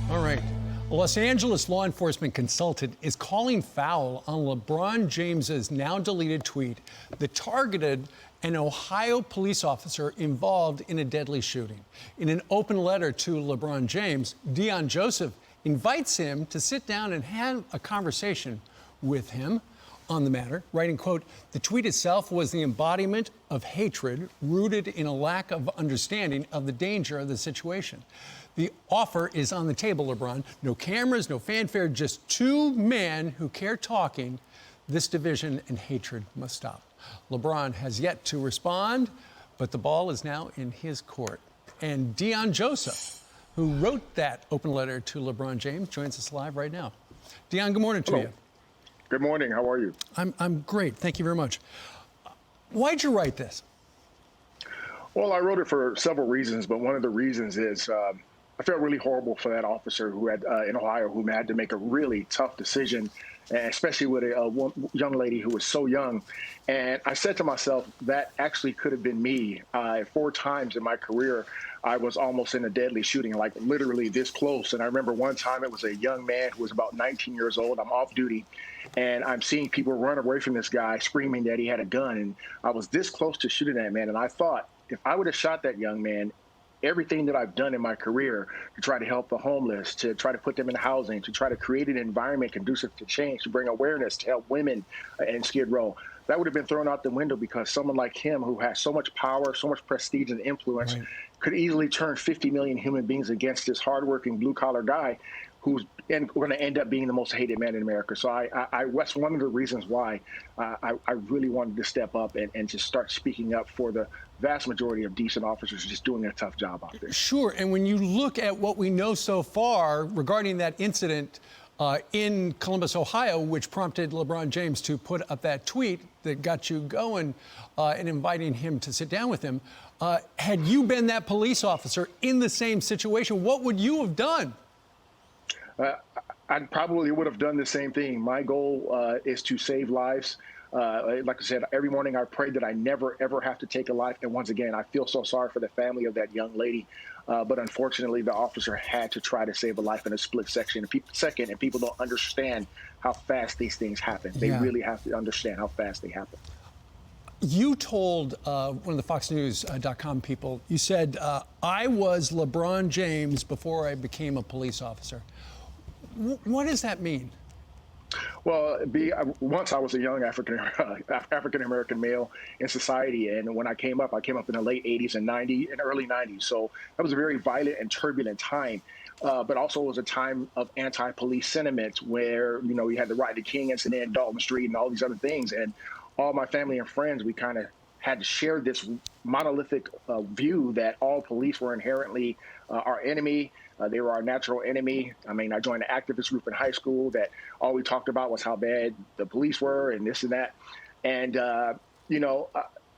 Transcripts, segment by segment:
All right. A Los Angeles law enforcement consultant is calling foul on LeBron James's now deleted tweet that targeted an Ohio police officer involved in a deadly shooting. In an open letter to LeBron James, Deon Joseph invites him to sit down and have a conversation with him on the matter, writing, quote, "The tweet itself was the embodiment of hatred rooted in a lack of understanding of the danger of the situation. The offer is on the table, LeBron. No cameras, no fanfare, just two men who care talking. This division and hatred must stop." LeBron has yet to respond, but the ball is now in his court. And Deon Joseph, who wrote that open letter to LeBron James, joins us live right now. Deon, good morning to you. Good morning. How are you? I'm great. Thank you very much. Why'd you write this? Well, I wrote it for several reasons, but one of the reasons is I felt really horrible for that officer who had in Ohio who had to make a really tough decision, especially with a young lady who was so young. And I said to myself, that actually could have been me. 4 times in my career, I was almost in a deadly shooting, like literally this close. And I remember one time it was a young man who was about 19 years old. I'm off duty, and I'm seeing people run away from this guy screaming that he had a gun. And I was this close to shooting that man. And I thought, if I would have shot that young man, everything that I've done in my career to try to help the homeless, to try to put them in housing, to try to create an environment conducive to change, to bring awareness, to help women in Skid Row, that would have been thrown out the window because someone like him who has so much power, so much prestige and influence, right, could easily turn 50 million human beings against this hardworking blue-collar guy who's going to end up being the most hated man in America. So that's one of the reasons why I really wanted to step up and just start speaking up for the vast majority of decent officers just doing a tough job out there. Sure, and when you look at what we know so far regarding that incident in Columbus, Ohio, which prompted LeBron James to put up that tweet that got you going and inviting him to sit down with him, had you been that police officer in the same situation, what would you have done? I probably would have done the same thing. My goal is to save lives. Like I said, every morning I pray that I never, ever have to take a life. And once again, I feel so sorry for the family of that young lady. But unfortunately, the officer had to try to save a life in a split second. And people don't understand how fast these things happen. They really have to understand how fast they happen. You told one of the FoxNews.com people, you said, I was LeBron James before I became a police officer. What does that mean? Well, once I was a young African-American male in society, and when I came up in the late 80s and early 90s. So that was a very violent and turbulent time, but also it was a time of anti-police sentiment where, you know, you had the Rodney King incident, Dalton Street, and all these other things. And all my family and friends, we kind of had to share this monolithic view that all police were inherently our enemy. They were our natural enemy. I mean, I joined an activist group in high school that all we talked about was how bad the police were and this and that. And, you know,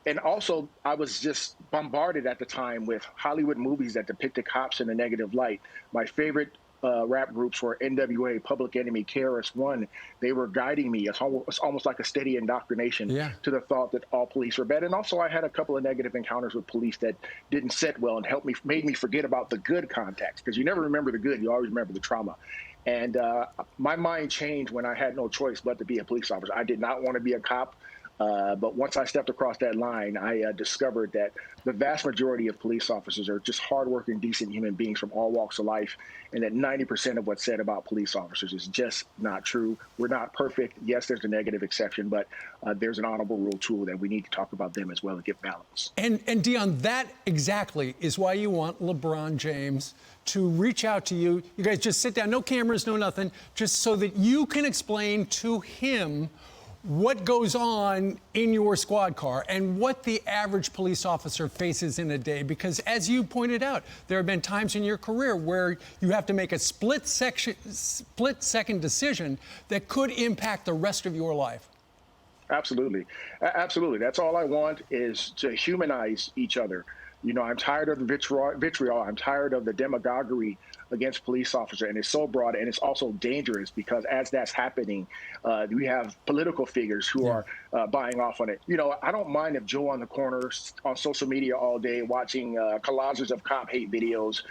and also I was just bombarded at the time with Hollywood movies that depicted cops in a negative light. My favorite rap groups were NWA, Public Enemy, KRS-One. They were guiding me. It's almost like a steady indoctrination to the thought that all police were bad. And also I had a couple of negative encounters with police that didn't sit well and made me forget about the good contacts, because you never remember the good, you always remember the trauma. And my mind changed when I had no choice but to be a police officer. I did not want to be a cop. But once I stepped across that line, I discovered that the vast majority of police officers are just hardworking, decent human beings from all walks of life, and that 90% of what's said about police officers is just not true. We're not perfect. Yes, there's a negative exception, but there's an honorable rule tool that we need to talk about them as well to get balance. And Deon, that exactly is why you want LeBron James to reach out to you. You guys just sit down, no cameras, no nothing, just so that you can explain to him what goes on in your squad car and what the average police officer faces in a day. Because as you pointed out, there have been times in your career where you have to make a split-second decision that could impact the rest of your life. Absolutely. Absolutely. That's all I want, is to humanize each other, I'm tired of the vitriol. I'm tired of the demagoguery against police officers, and it's so broad, and it's also dangerous because as that's happening, we have political figures who are buying off on it. I don't mind if Joe on the corner on social media all day watching collages of cop hate videos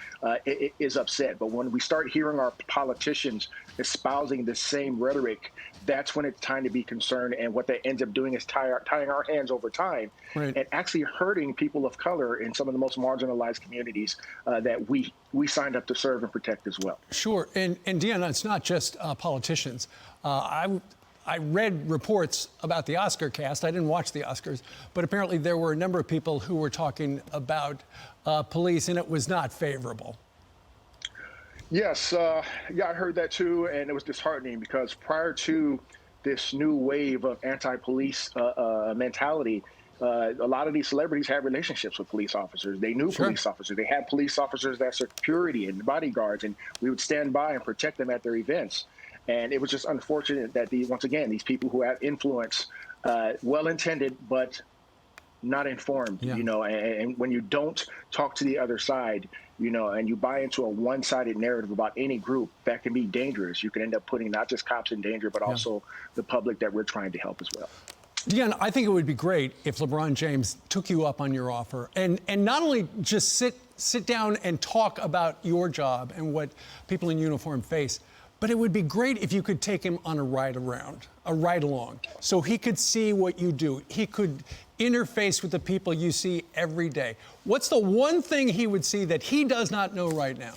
is upset. But when we start hearing our politicians espousing the same rhetoric, that's when it's time to be concerned. And what that ends up doing is tying our hands over time and actually hurting people of color in some of the most marginalized communities that we signed up to serve and protect as well. Sure. And Deon, it's not just politicians. I read reports about the Oscar cast. I didn't watch the Oscars, but apparently there were a number of people who were talking about police, and it was not favorable. Yes, I heard that too, and it was disheartening because prior to this new wave of anti-police mentality, a lot of these celebrities had relationships with police officers. They knew police officers. They had police officers that security and bodyguards, and we would stand by and protect them at their events. And it was just unfortunate that once again, these people who have influence, well-intended, but not informed, and when you don't talk to the other side, and you buy into a one-sided narrative about any group, that can be dangerous. You can end up putting not just cops in danger, but also the public that we're trying to help as well. Deon, I think it would be great if LeBron James took you up on your offer and not only just sit down and talk about your job and what people in uniform face, but it would be great if you could take him on a ride along, so he could see what you do. He could interface with the people you see every day. What's the one thing he would see that he does not know right now?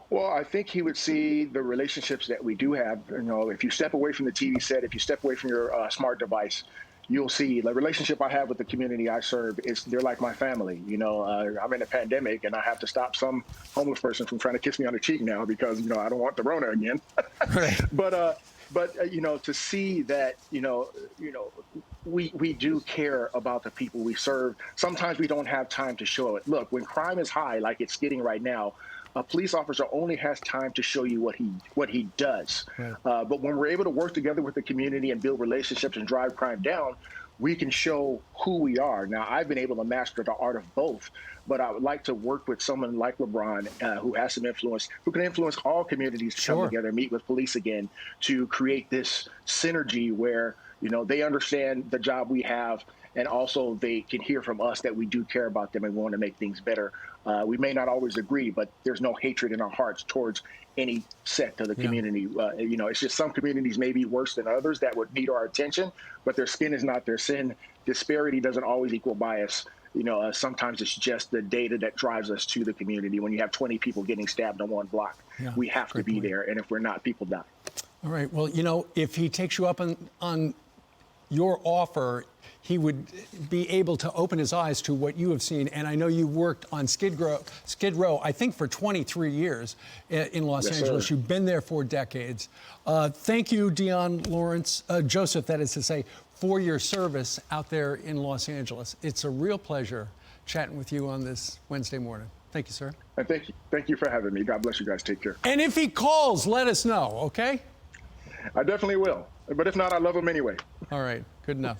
Well, I think he would see the relationships that we do have. If you step away from the TV set, if you step away from your smart device, you'll see the relationship I have with the community I serve they're like my family. I'm in a pandemic and I have to stop some homeless person from trying to kiss me on the cheek now because, I don't want the Rona again. Right. But to see that, we do care about the people we serve. Sometimes we don't have time to show it. Look, when crime is high, like it's getting right now, a police officer only has time to show you what he does. Yeah. But when we're able to work together with the community and build relationships and drive crime down, we can show who we are. Now, I've been able to master the art of both, but I would like to work with someone like LeBron, who has some influence, who can influence all communities to come together, meet with police again, to create this synergy where, they understand the job we have, and also they can hear from us that we do care about them and want to make things better. We may not always agree, but there's no hatred in our hearts towards any sect of the community. It's just some communities may be worse than others that would need our attention, but their skin is not their sin. Disparity doesn't always equal bias. Sometimes it's just the data that drives us to the community. When you have 20 people getting stabbed on one block, we have to be there. And if we're not, people die. All right. Well, if he takes you up on your offer, he would be able to open his eyes to what you have seen. And I know you worked on Skid Row, I think for 23 years in Los Angeles. Sir. You've been there for decades. Thank you, Deon Joseph, that is to say, for your service out there in Los Angeles. It's a real pleasure chatting with you on this Wednesday morning. Thank you, sir. And thank you for having me. God bless you guys. Take care. And if he calls, let us know, okay? I definitely will. But if not, I love him anyway. All right. Good enough.